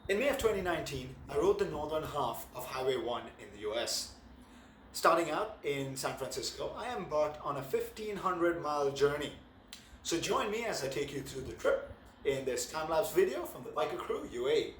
In May of 2019, I rode the northern half of Highway 1 in the US. Starting out in San Francisco, I embarked on a 1,500-mile journey. So join me as I take you through the trip in this time-lapse video from the Biker Crew UAE.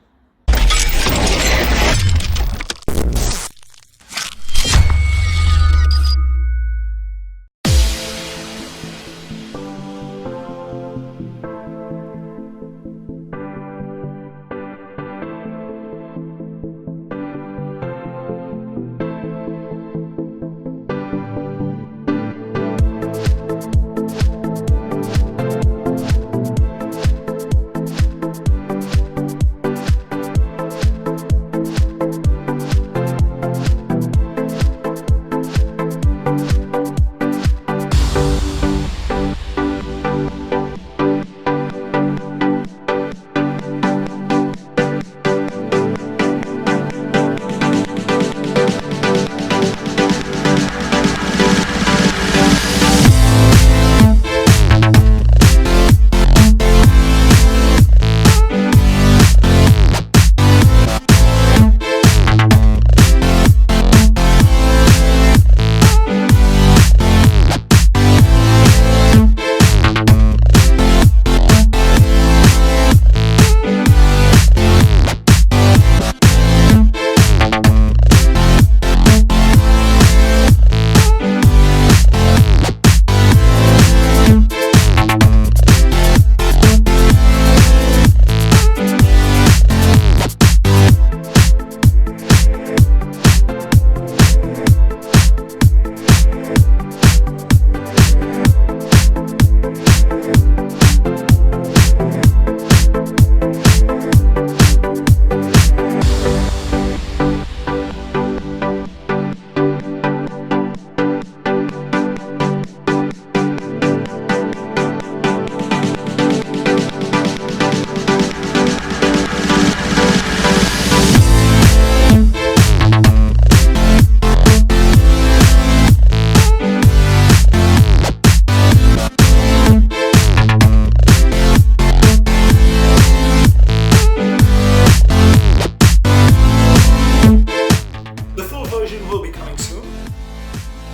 Will be coming soon.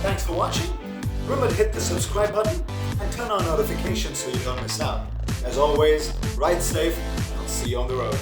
Thanks for watching. Remember to hit the subscribe button and turn on notifications so you don't miss out. As always, ride safe and I'll see you on the road.